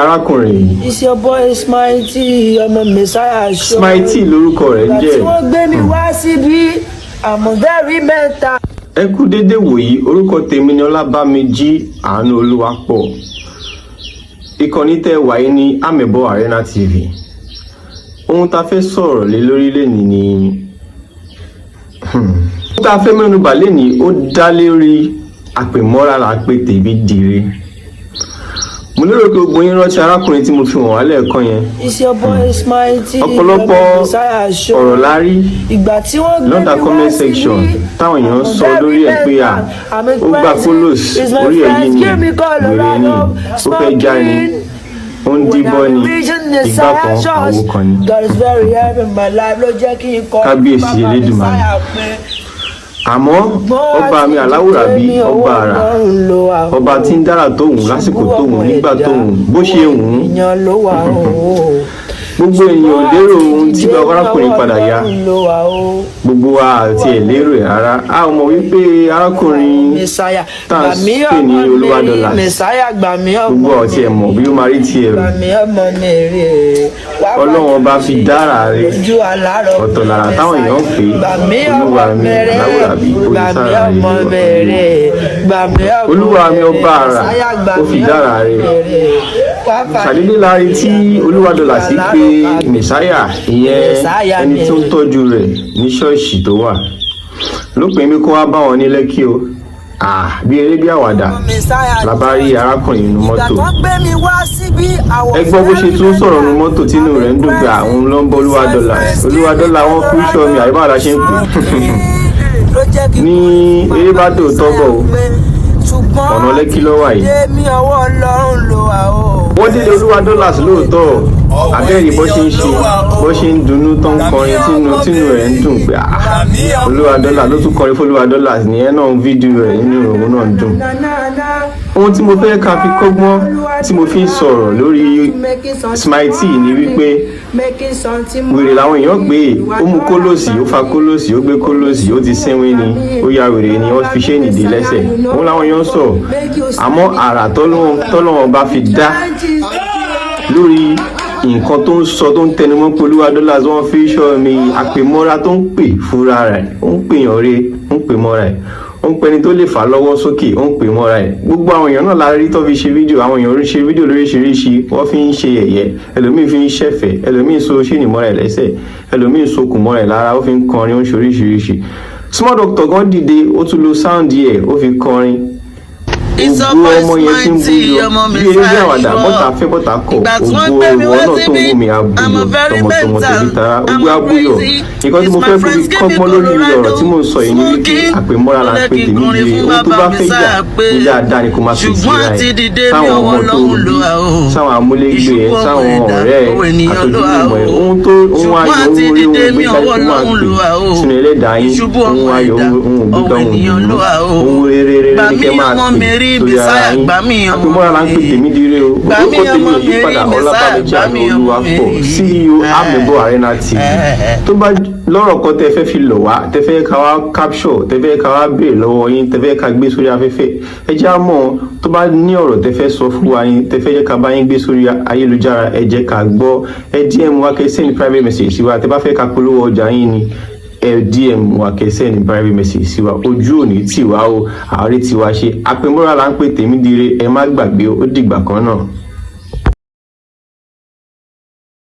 arákùnrin It's your boy Smitey, ọmọ Messiah show. Smitey lórúkọ rẹ̀ ń jẹ́. Tí wọ́n gbé mi wá síbí, I'm very mental. Ẹ kú dédé wòyí, orúkọ tèmi ni Ọlábàmíjí Àánú Olúwapọ̀. Ìkànnì tẹ́ wáyé ní Amebo Arena TV. Ohun tá fẹ́ sọ̀rọ̀ lé lórí lẹ́ni ni ohun tá fẹ́ mẹ́nubà lẹ́ni ó dá lórí àpèmọ́ra là pé tèmi dire. Mo lérò pé gbogbo yín rántí arákùnrin tí mo fi wọ̀n wá lẹ́ẹ̀kan yẹn. Ọ̀pọ̀lọpọ̀ ọ̀rọ̀ lárí lọ́dà comment section táwọn èèyàn sọ lórí ẹ̀ pé ó gbà folos orí ẹ̀ yìí ni wèrè ni ó fẹ́ já ni ó ń díbọ́ ni ìgbà kan àwo kan ni. Kábíyèsí Elédùmarè. Àmọ́ ọba mi aláwùrábí ọba àrà ọba tí ń dára tóhùn lásìkò tóhùn nígbà tóhùn bó ṣe hùn gbogbo èèyàn ò lérò ohun tí arákùnrin padà yá gbogbo wa àti ẹ̀ lérò ẹ̀ rárá a ò mọ̀ wípé arákùnrin tá a pè ní Olúwadọ́là gbogbo ọ̀tí ẹ̀ mọ̀ bí ó máa rí tiẹ̀ rò Ọlọ́run ọba fi dára rẹ̀ ọ̀tọ̀ lára táwọn èèyàn pè Olúwa mi aláwùrábí Olúwa mi ọba àrà ó fi dára rẹ̀ ṣàdédé láàrin tí Olúwadọ́là sí pé Mẹ̀sáyà ìyẹn ẹni tó ń tọ́jú rẹ̀ ní ṣọ́ọ̀ṣì tó wà lópin mi kó wá bá wọn ní Lẹ́kì o bí eré bí àwàdà la bá rí arákùnrin nínú mọ́tò ẹ gbọ́ bó ṣe tún sọ̀rọ̀ nínú mọ́tò tínú rẹ̀ ń dùn pé àwọn ló ń bọ́ Olúwadọ́là wọn fún iṣọ́ mi àyíbá la ṣe ń pè ní eré bá tó tọ́bọ̀ o ọ̀nà Lẹ́kì lọ́wọ́ yìí wọ́n délé Olúwadọ́là lóòótọ́ abẹ́rẹ́ bó ṣe ń dunnú tó ń kọrin tínú rẹ̀ ń dùn pé Olúwadọ́là ló tún kọrin fún Olúwadọ́là nìyẹn náà fídíò rẹ̀ nínú òun náà ń dùn. Ohun tí mo fẹ́ ká fi kọ́gbọ́n tí mo fi ń sọ̀rọ̀ lórí Smitey ni wípé wèrè làwọn èèyàn pé ó mú kólòsì ó fa kólòsì ó gbé kólòsì ó ti sẹ́wìn ni ó ya wèrè ni wọ́n fi ṣé nìdí lẹ́sẹ̀ òun làwọn èèyàn sọ àmọ́ àrà tọ́lọ́wọ́n bá fi dá lórí nǹkan tó ń sọ tó ń tẹnumọ́ pé Olúwadọ́là wọ́n fi ṣọ́ mi àpèmọ́ra tó ń pè fúnra rẹ̀ ó ń pèyàn rẹ̀ ó ń pè mọ́ra ẹ̀ ó ń pẹni tó lè fà lọ́wọ́ sókè ó ń pè mọ́ra ẹ̀ gbogbo àwọn èèyàn náà la rí tó fi ṣe fídíò àwọn èèyàn ṣe fídíò lóríṣiríṣi wọ́n fi ń ṣe yẹ̀yẹ́ ẹlòmíì fi ń ṣẹ̀fẹ̀ ẹlòmíì so ṣéènì mọ́ra ẹ̀ lẹ́sẹ̀ ẹlòmíì sokùn mọ́ra ẹ̀ lára ó fi ń kọrin ó ń ṣe oríṣiríṣi Small Doctor gan dìde ó tún lo sound ẹ̀ ó fi kọrin ògbó ọmọ yẹn tí ń bú yọ bí eré bí àwàdà bọ́tà fẹ́ bọ́tà kọ̀ ògbó ìwọ náà tó ń wù mí abúyọ tọmọtọmọ tẹ̀lé tara ògbó abúyọ nǹkan tí mo fẹ́ fi kọ́gbọ́n lórí ọ̀rọ̀ tí mò ń sọ yìí ní wípé àpèmọ́ra la pè tèmi dire ohun tó bá fẹ́ jà ní dáadáa ni kò máa fi síra ẹ̀ sáwọn ọmọ tó bí sáwọn amúlégbé ẹ̀ sáwọn ọ̀rẹ́ ẹ̀ àtòjúlùmọ̀ ẹ̀ ohun ayọ̀ ohun orí ohun gbé kájú máa pè sínú ẹlẹ́dàá yín ohun ayọ̀ ohun ògbúgbà ohun rere ní kẹ́ máa pè Messiah gbà mí àpèmọ́ra la ń pè tèmi dire o orúkọ tèmi ò yípadà Ọlábàmíjí Àánú Olúwapọ̀ CEO Amebo Arena TV tó bá lọ́rọ̀ kan tẹ́ fẹ́ fi lọ̀ wá tẹ́ fẹ́ ká wá capture tẹ́ fẹ́ ká wá béèrè lọ́wọ́ yín tẹ́ fẹ́ ká gbé sórí afẹ́fẹ́ ẹ jẹ́ á mọ̀ tó bá ní ọ̀rọ̀ tẹ́ fẹ́ sọ fún wa yín tẹ́ fẹ́ jẹ́ ká bá yín gbé sórí ayélujára ẹ jẹ́ ká gbọ́ ẹ DM wa kẹ́ send private message sí wa tẹ́ bá fẹ́ ká polówó ọjà yín ni DM wa kẹsẹ̀ ní private message sí wa ojú òní tì wá o àárẹ̀ tí wá ṣe àpèmọ́ra la ń pè tèmi dire ẹ má gbàgbé ó dìgbà kan náà.